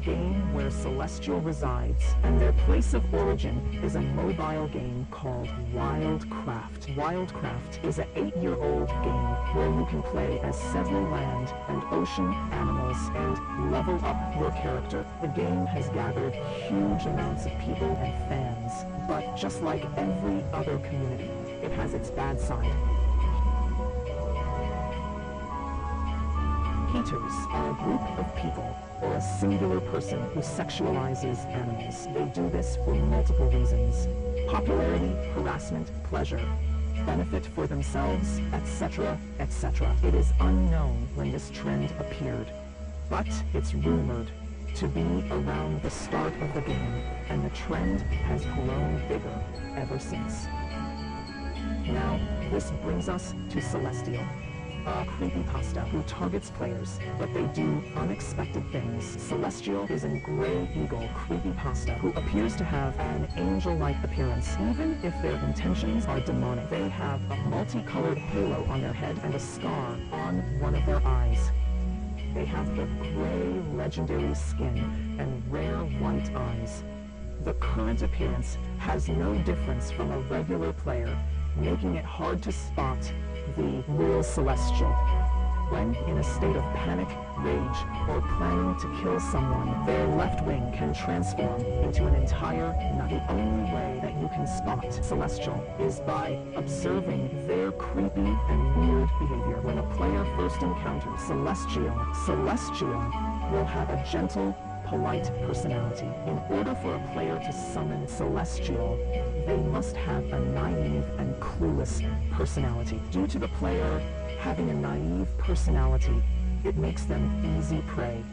game where Celestial resides, and their place of origin is a mobile game called Wildcraft. Wildcraft is an 8-year-old game where you can play as several land and ocean animals and level up your character. The game has gathered huge amounts of people and fans, but just like every other community, it has its bad side. Haters are a group of people, or a singular person who sexualizes animals. They do this for multiple reasons: popularity, harassment, pleasure, benefit for themselves, etc., etc. It is unknown when this trend appeared, but it's rumored to be around the start of the game, and the trend has grown bigger ever since. Now, this brings us to Celestial, a creepypasta who targets players, but they do unexpected things. Celestial is a gray eagle creepypasta who appears to have an angel-like appearance, even if their intentions are demonic. They have a multicolored halo on their head and a scar on one of their eyes. They have the gray legendary skin and rare white eyes. The current appearance has no difference from a regular player, making it hard to spot the real Celestial. When in a state of panic, rage, or planning to kill someone, their left wing can transform into an entire nut. The only way that you can spot Celestial is by observing their creepy and weird behavior. When a player first encounters Celestial will have a gentle, polite personality. In order for a player to summon Celestial, they must have a naive and clueless personality. Due to the player having a naive personality, it makes them easy prey.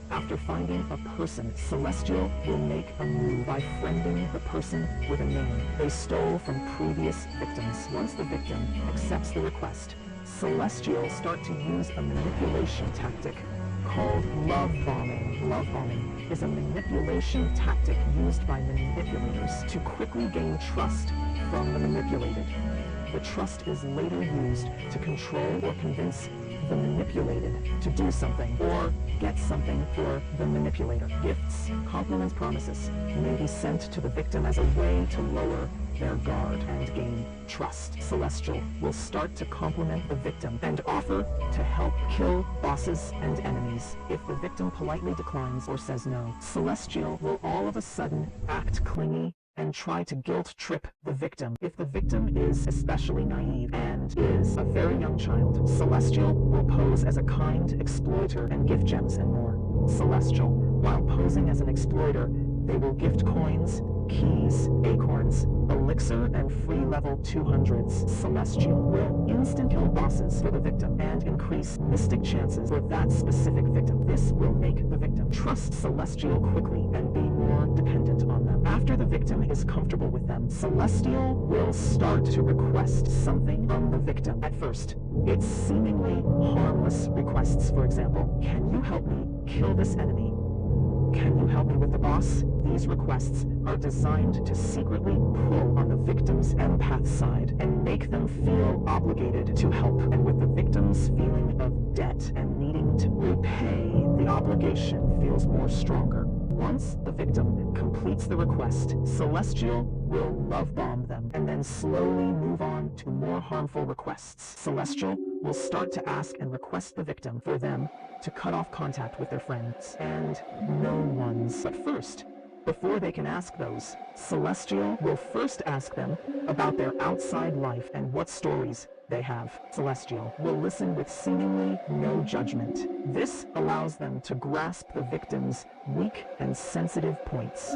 After finding a person, Celestial will make a move by friending the person with a name they stole from previous victims. Once the victim accepts the request, Celestial start to use a manipulation tactic called love bombing. Love bombing is a manipulation tactic used by manipulators to quickly gain trust from the manipulated. The trust is later used to control or convince the manipulated to do something or get something for the manipulator. Gifts, compliments, promises may be sent to the victim as a way to lower their guard and gain trust. Celestial will start to compliment the victim and offer to help kill bosses and enemies. If the victim politely declines or says no, Celestial will all of a sudden act clingy and try to guilt trip the victim. If the victim is especially naive and is a very young child, Celestial will pose as a kind exploiter and gift gems and more. Celestial, while posing as an exploiter, they will gift coins, keys, acorns, elixir, and free level 200s. Celestial will instant kill bosses for the victim and increase mystic chances for that specific victim. This will make the victim trust Celestial quickly and be more dependent on them. After the victim is comfortable with them, Celestial will start to request something from the victim. At first, it's seemingly harmless requests. For example, can you help me kill this enemy? Can you help me with the boss? These requests are designed to secretly pull on the victim's empath side and make them feel obligated to help. And with the victim's feeling of debt and needing to repay, the obligation feels more stronger. Once the victim completes the request, Celestial will love bomb them and then slowly move on to more harmful requests. Celestial will start to ask and request the victim for them to cut off contact with their friends and known ones. But first, before they can ask those, Celestial will first ask them about their outside life and what stories they have. Celestial will listen with seemingly no judgment. This allows them to grasp the victim's weak and sensitive points.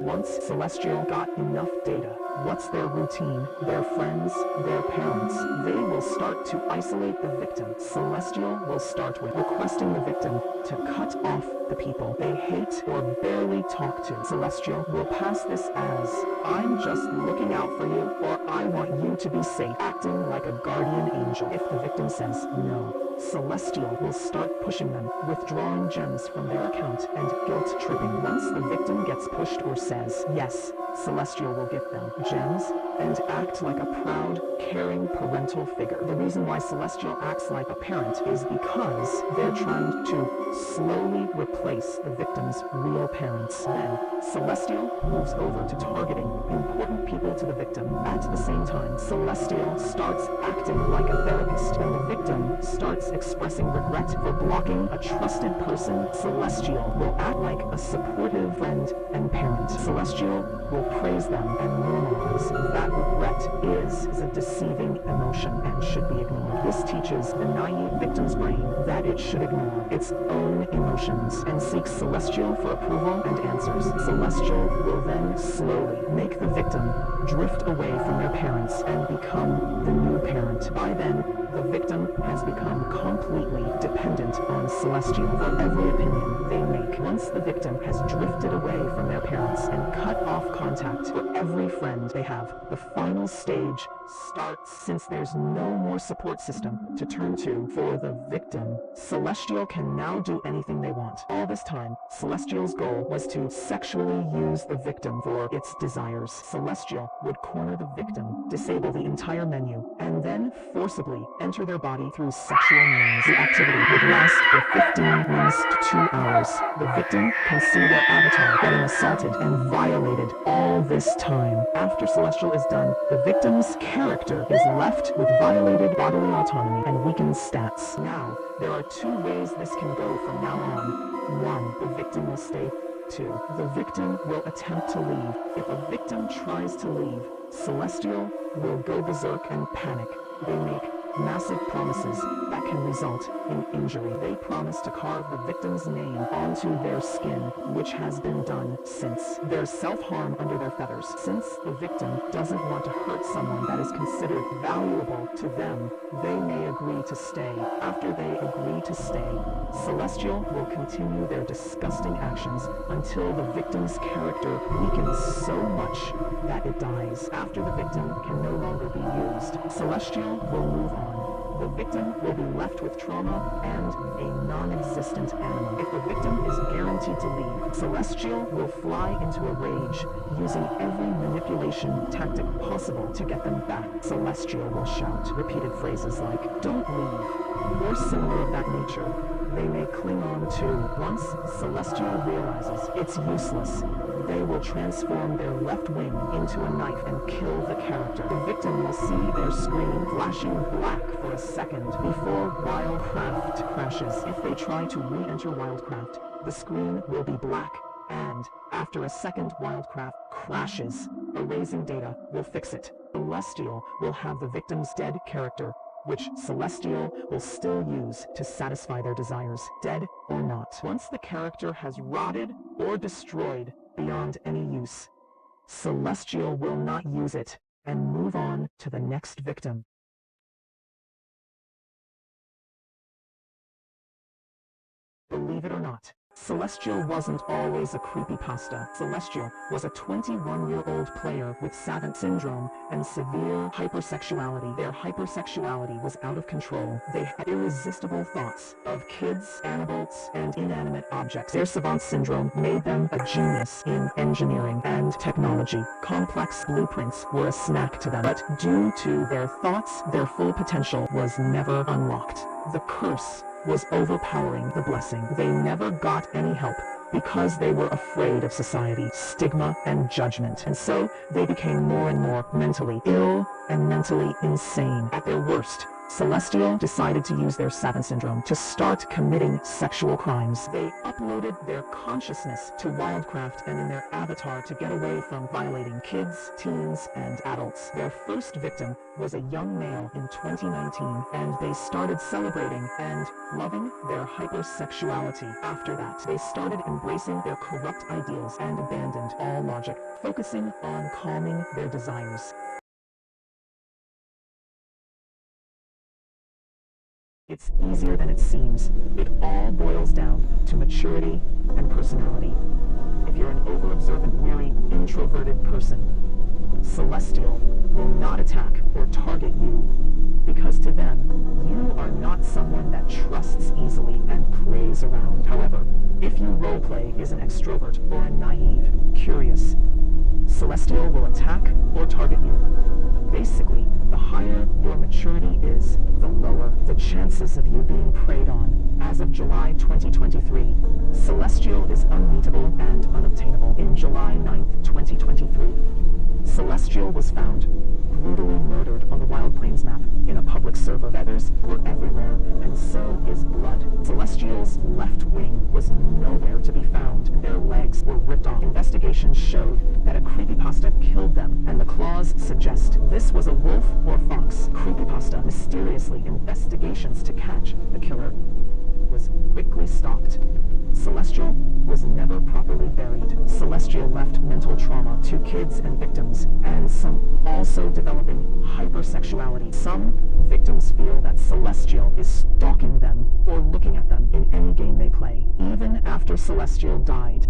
Once Celestial got enough data, what's their routine, their friends, their parents, they will start to isolate the victim. Celestial will start with requesting the victim to cut off the people they hate or barely talk to. Celestial will pass this as, I'm just looking out for you, or I want you to be safe, acting like a guardian angel. If the victim says no, Celestial will start pushing them, withdrawing gems from their account and guilt-tripping. Once the victim gets pushed or says yes, Celestial will give them gems, and act like a proud, caring parental figure. The reason why Celestial acts like a parent is because they're trying to slowly replace the victim's real parents. Then, Celestial moves over to targeting important people to the victim. At the same time, Celestial starts acting like a therapist. When the victim starts expressing regret for blocking a trusted person, Celestial will act like a supportive friend and parent. Celestial will praise them and normalize that regret is a deceiving emotion and should be ignored. This teaches the naive victim's brain that it should ignore its own emotions and seek Celestial for approval and answers. Celestial will then slowly make the victim drift away from their parents and become the new parent. By then, the victim has become completely dependent on Celestial for every opinion they make. Once the victim has drifted away from their parents and cut off contact for every friend they have, the final stage starts. Since there's no more support system to turn to for the victim, Celestial can now do anything they want. All this time, Celestial's goal was to sexually use the victim for its desires. Celestial would corner the victim, disable the entire menu, and then forcibly enter their body through sexual means. The activity would last for 15 minutes to 2 hours. The victim can see their avatar getting assaulted and violated all this time. After Celestial is done, the victim's character is left with violated bodily autonomy and weakened stats. Now, there are 2 ways this can go from now on. 1, the victim will stay. 2, the victim will attempt to leave. If a victim tries to leave, Celestial will go berserk and panic. They make massive promises that can result in injury. They promise to carve the victim's name onto their skin, which has been done since. There's self-harm under their feathers. Since the victim doesn't want to hurt someone that is considered valuable to them, they may agree to stay. After they agree to stay, Celestial will continue their disgusting actions until the victim's character weakens so much that it dies. After the victim can no longer be used, Celestial will move on. The victim will be left with trauma and a non-existent anima. If the victim is guaranteed to leave, Celestial will fly into a rage, using every manipulation tactic possible to get them back. Celestial will shout repeated phrases like, "Don't leave," or similar of that nature. They may cling on to. Once Celestial realizes it's useless, they will transform their left wing into a knife and kill the character. The victim will see their screen flashing black for a second before Wildcraft crashes. If they try to re-enter Wildcraft, the screen will be black, and after a second Wildcraft crashes, erasing data will fix it. Celestial will have the victim's dead character, which Celestial will still use to satisfy their desires, dead or not. Once the character has rotted or destroyed beyond any use, Celestial will not use it and move on to the next victim. Believe it or not, Celestial wasn't always a creepypasta. Celestial was a 21-year-old player with savant syndrome and severe hypersexuality. Their hypersexuality was out of control. They had irresistible thoughts of kids, animals, and inanimate objects. Their savant syndrome made them a genius in engineering and technology. Complex blueprints were a snack to them, but due to their thoughts, their full potential was never unlocked. The curse was overpowering the blessing. They never got any help because they were afraid of society, stigma, and judgment. And so they became more and more mentally ill and mentally insane. At their worst, Celestial decided to use their savant syndrome to start committing sexual crimes. They uploaded their consciousness to Wildcraft and in their avatar to get away from violating kids, teens, and adults. Their first victim was a young male in 2019, and they started celebrating and loving their hypersexuality. After that, they started embracing their corrupt ideals and abandoned all logic, focusing on calming their desires. It's easier than it seems. It all boils down to maturity and personality. If you're an over-observant, weary, introverted person, Celestial will not attack or target you, because to them, you are not someone that trusts easily and plays around. However, if your roleplay is an extrovert or a naive, curious, Celestial will attack or target you. Basically, the higher your maturity is, the lower the chances of you being preyed on. As of July 2023, Celestial is unmeetable and unobtainable. In July 9th, 2023, Celestial was found brutally murdered on the Wild Plains map in a public server. Feathers were everywhere, and so is blood. Celestial's left wing was nowhere to be found. Their legs were ripped off. Investigations showed that a creepypasta killed them, and the claws suggest this was a wolf or fox. Creepypasta mysteriously investigations to catch the killer was quickly stopped. Celestial was never properly buried. Celestial left mental trauma to kids and victims, and some also developing hypersexuality. Some victims feel that Celestial is stalking them or looking at them in any game they play, even after Celestial died.